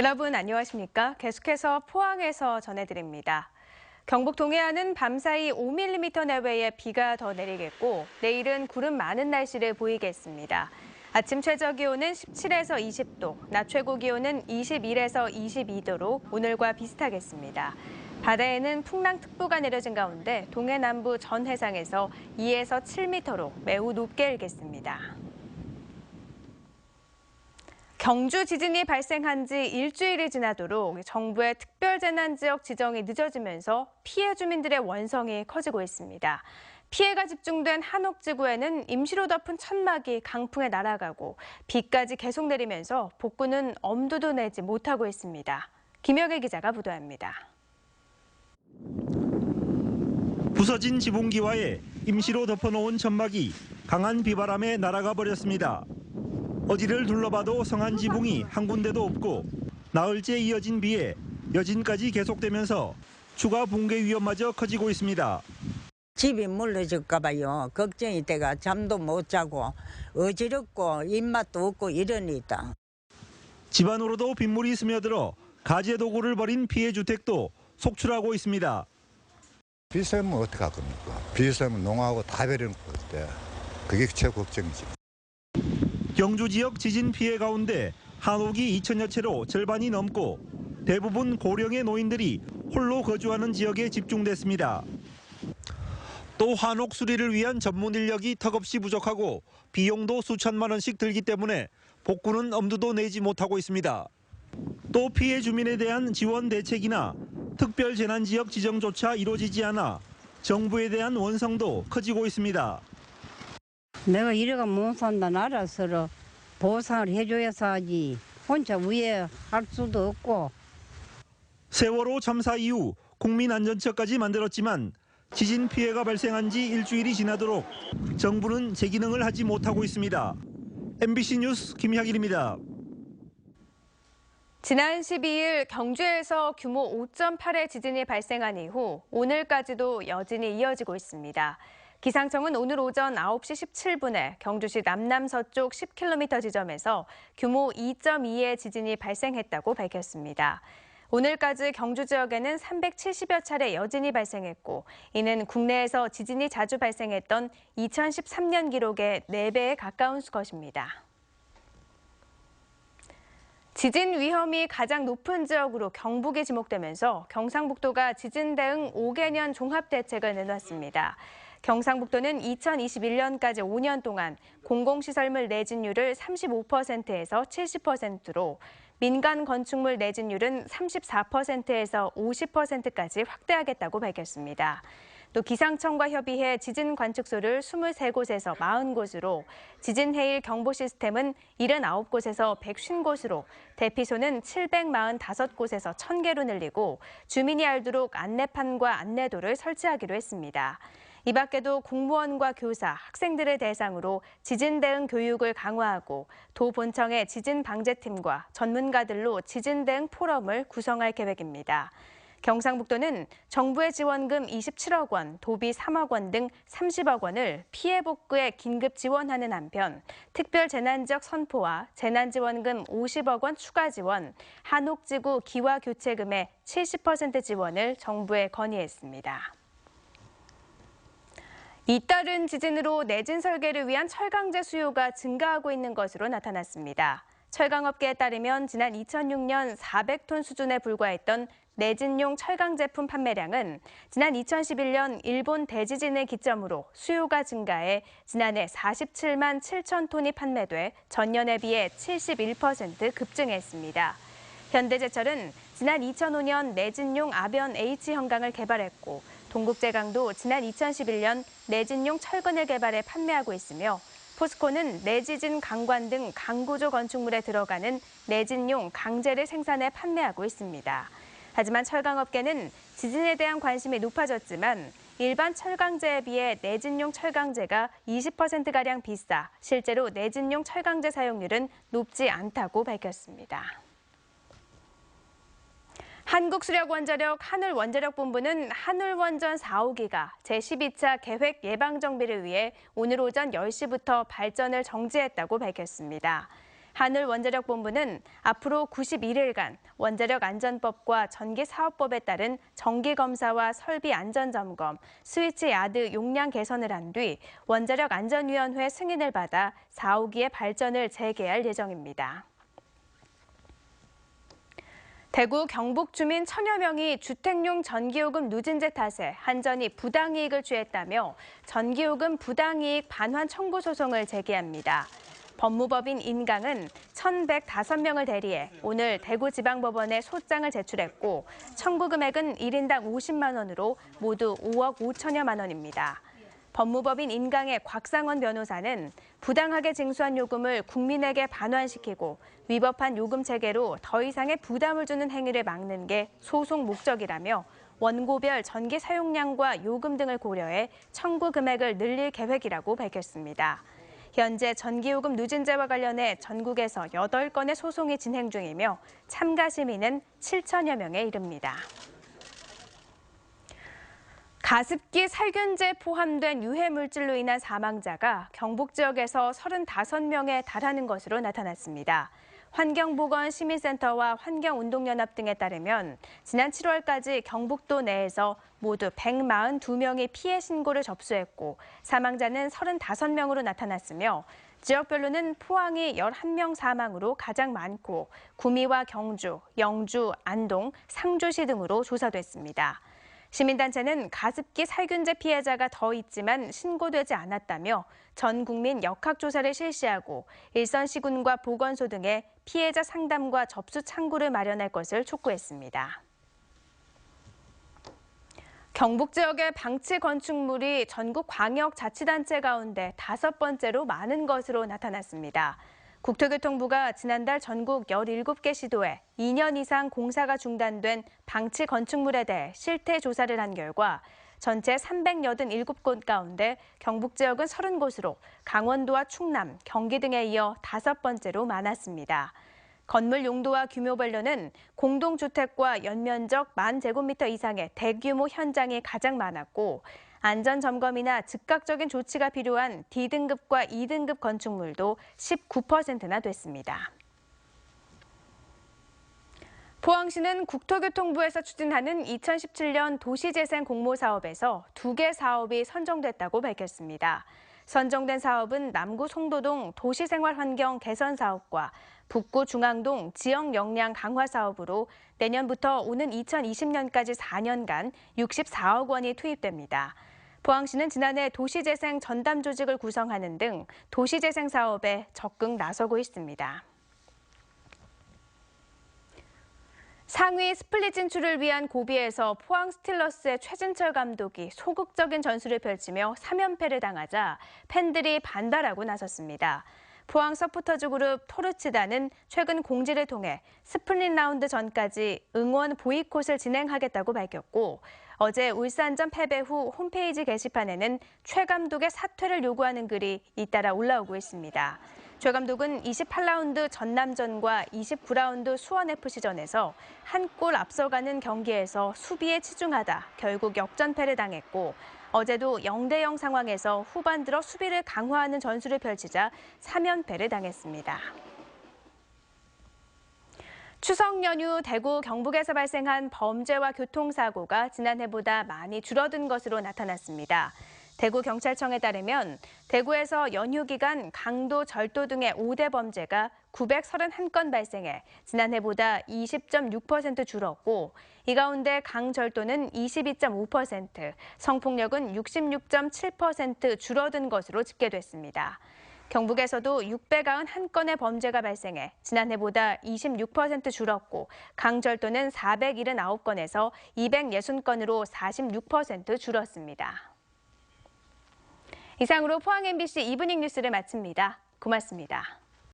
여러분 안녕하십니까? 계속해서 포항에서 전해드립니다. 경북 동해안은 밤사이 5mm 내외의 비가 더 내리겠고 내일은 구름 많은 날씨를 보이겠습니다. 아침 최저 기온은 17에서 20도, 낮 최고 기온은 21에서 22도로 오늘과 비슷하겠습니다. 바다에는 풍랑특보가 내려진 가운데 동해 남부 전 해상에서 2에서 7m로 매우 높게 일겠습니다. 경주 지진이 발생한 지 일주일이 지나도록 정부의 특별재난지역 지정이 늦어지면서 피해 주민들의 원성이 커지고 있습니다. 피해가 집중된 한옥지구에는 임시로 덮은 천막이 강풍에 날아가고 비까지 계속 내리면서 복구는 엄두도 내지 못하고 있습니다. 김혁애 기자가 보도합니다. 부서진 지붕기와에 임시로 덮어놓은 천막이 강한 비바람에 날아가 버렸습니다. 어디를 둘러봐도 성한 지붕이 한 군데도 없고 나흘째 이어진 비에 여진까지 계속되면서 추가 붕괴 위험마저 커지고 있습니다. 집이 무너질까 봐요. 걱정이 돼가 잠도 못 자고 어지럽고 입맛도 없고 이러니다. 집안으로도 빗물이 스며들어 가재 도구를 버린 피해 주택도 속출하고 있습니다. 비 쐬면 어떡할 겁니까? 비 쐬면 농하고 다 베리는 건데 그게 최고 걱정이지. 경주 지역 지진 피해 가운데 한옥이 2천여 채로 절반이 넘고 대부분 고령의 노인들이 홀로 거주하는 지역에 집중됐습니다. 또 한옥 수리를 위한 전문 인력이 턱없이 부족하고 비용도 수천만 원씩 들기 때문에 복구는 엄두도 내지 못하고 있습니다. 또 피해 주민에 대한 지원 대책이나 특별재난지역 지정조차 이루어지지 않아 정부에 대한 원성도 커지고 있습니다. 내가 이래가 못 산다 알아서 보상을 해줘야서 하지. 혼자 위에 할 수도 없고. 세월호 참사 이후 국민안전처까지 만들었지만 지진 피해가 발생한 지 일주일이 지나도록 정부는 제 기능을 하지 못하고 있습니다. MBC 뉴스 김혁일입니다. 지난 12일 경주에서 규모 5.8의 지진이 발생한 이후 오늘까지도 여진이 이어지고 있습니다. 기상청은 오늘 오전 9시 17분에 경주시 남남서쪽 10km 지점에서 규모 2.2의 지진이 발생했다고 밝혔습니다. 오늘까지 경주 지역에는 370여 차례 여진이 발생했고 이는 국내에서 지진이 자주 발생했던 2013년 기록의 4배에 가까운 것입니다. 지진 위험이 가장 높은 지역으로 경북이 지목되면서 경상북도가 지진 대응 5개년 종합대책을 내놨습니다. 경상북도는 2021년까지 5년 동안 공공시설물 내진율을 35%에서 70%로 민간 건축물 내진율은 34%에서 50%까지 확대하겠다고 밝혔습니다. 또 기상청과 협의해 지진 관측소를 23곳에서 40곳으로 지진 해일 경보 시스템은 79곳에서 150곳으로 대피소는 745곳에서 1000개로 늘리고 주민이 알도록 안내판과 안내도를 설치하기로 했습니다. 이 밖에도 공무원과 교사, 학생들을 대상으로 지진 대응 교육을 강화하고 도 본청의 지진 방재팀과 전문가들로 지진 대응 포럼을 구성할 계획입니다. 경상북도는 정부의 지원금 27억 원, 도비 3억 원 등 30억 원을 피해 복구에 긴급 지원하는 한편 특별재난지역 선포와 재난지원금 50억 원 추가 지원, 한옥지구 기와 교체금의 70% 지원을 정부에 건의했습니다. 잇따른 지진으로 내진 설계를 위한 철강제 수요가 증가하고 있는 것으로 나타났습니다. 철강업계에 따르면 지난 2006년 400톤 수준에 불과했던 내진용 철강 제품 판매량은 지난 2011년 일본 대지진을 기점으로 수요가 증가해 지난해 47만 7천 톤이 판매돼 전년에 비해 71% 급증했습니다. 현대제철은 지난 2005년 내진용 아변 H 형강을 개발했고 동국제강도 지난 2011년 내진용 철근을 개발해 판매하고 있으며 포스코는 내지진 강관 등 강구조 건축물에 들어가는 내진용 강재를 생산해 판매하고 있습니다. 하지만 철강업계는 지진에 대한 관심이 높아졌지만 일반 철강제에 비해 내진용 철강제가 20%가량 비싸 실제로 내진용 철강제 사용률은 높지 않다고 밝혔습니다. 한국수력원자력 한울원자력본부는 한울원전 4호기가 제12차 계획 예방정비를 위해 오늘 오전 10시부터 발전을 정지했다고 밝혔습니다. 한울원자력본부는 앞으로 91일간 원자력 안전법과 전기사업법에 따른 정기검사와 설비 안전점검, 스위치 야드 용량 개선을 한 뒤 원자력 안전위원회 승인을 받아 4, 5기의 발전을 재개할 예정입니다. 대구 경북 주민 1000여 명이 주택용 전기요금 누진제 탓에 한전이 부당이익을 취했다며 전기요금 부당이익 반환 청구 소송을 제기합니다. 법무법인 인강은 1,105명을 대리해 오늘 대구지방법원에 소장을 제출했고 청구 금액은 1인당 50만 원으로 모두 5억 5천여만 원입니다. 법무법인 인강의 곽상원 변호사는 부당하게 징수한 요금을 국민에게 반환시키고 위법한 요금 체계로 더 이상의 부담을 주는 행위를 막는 게 소송 목적이라며 원고별 전기 사용량과 요금 등을 고려해 청구 금액을 늘릴 계획이라고 밝혔습니다. 현재 전기요금 누진제와 관련해 전국에서 8건의 소송이 진행 중이며 참가 시민은 7천여 명에 이릅니다. 가습기 살균제 포함된 유해 물질로 인한 사망자가 경북 지역에서 35명에 달하는 것으로 나타났습니다. 환경보건시민센터와 환경운동연합 등에 따르면 지난 7월까지 경북도 내에서 모두 142명이 피해 신고를 접수했고 사망자는 35명으로 나타났으며 지역별로는 포항이 11명 사망으로 가장 많고 구미와 경주, 영주, 안동, 상주시 등으로 조사됐습니다. 시민단체는 가습기 살균제 피해자가 더 있지만 신고되지 않았다며 전 국민 역학조사를 실시하고 일선시군과 보건소 등에 피해자 상담과 접수 창구를 마련할 것을 촉구했습니다. 경북 지역의 방치 건축물이 전국 광역자치단체 가운데 5번째로 많은 것으로 나타났습니다. 국토교통부가 지난달 전국 17개 시도에 2년 이상 공사가 중단된 방치 건축물에 대해 실태 조사를 한 결과 전체 387곳 가운데 경북 지역은 30곳으로 강원도와 충남, 경기 등에 이어 5번째로 많았습니다. 건물 용도와 규모별로는 공동주택과 연면적 10,000제곱미터 이상의 대규모 현장이 가장 많았고 안전점검이나 즉각적인 조치가 필요한 D등급과 E등급 건축물도 19%나 됐습니다. 포항시는 국토교통부에서 추진하는 2017년 도시재생 공모사업에서 2개 사업이 선정됐다고 밝혔습니다. 선정된 사업은 남구 송도동 도시생활환경 개선 사업과 북구 중앙동 지역 역량 강화 사업으로 내년부터 오는 2020년까지 4년간 64억 원이 투입됩니다. 포항시는 지난해 도시재생 전담 조직을 구성하는 등 도시재생 사업에 적극 나서고 있습니다. 상위 스플릿 진출을 위한 고비에서 포항 스틸러스의 최진철 감독이 소극적인 전술을 펼치며 3연패를 당하자 팬들이 반발하고 나섰습니다. 포항 서포터즈 그룹 토르치다는 최근 공지를 통해 스플릿 라운드 전까지 응원 보이콧을 진행하겠다고 밝혔고 어제 울산전 패배 후 홈페이지 게시판에는 최 감독의 사퇴를 요구하는 글이 잇따라 올라오고 있습니다. 최 감독은 28라운드 전남전과 29라운드 수원FC전에서 한 골 앞서가는 경기에서 수비에 치중하다 결국 역전패를 당했고 어제도 0대0 상황에서 후반 들어 수비를 강화하는 전술을 펼치자 3연패를 당했습니다. 추석 연휴 대구, 경북에서 발생한 범죄와 교통사고가 지난해보다 많이 줄어든 것으로 나타났습니다. 대구경찰청에 따르면 대구에서 연휴 기간 강도, 절도 등의 5대 범죄가 931건 발생해 지난해보다 20.6% 줄었고 이 가운데 강절도는 22.5%, 성폭력은 66.7% 줄어든 것으로 집계됐습니다. 경북에서도 691건의 범죄가 발생해 지난해보다 26% 줄었고 강절도는 479건에서 260건으로 46% 줄었습니다. 이상으로 포항 MBC 이브닝 뉴스를 마칩니다. 고맙습니다.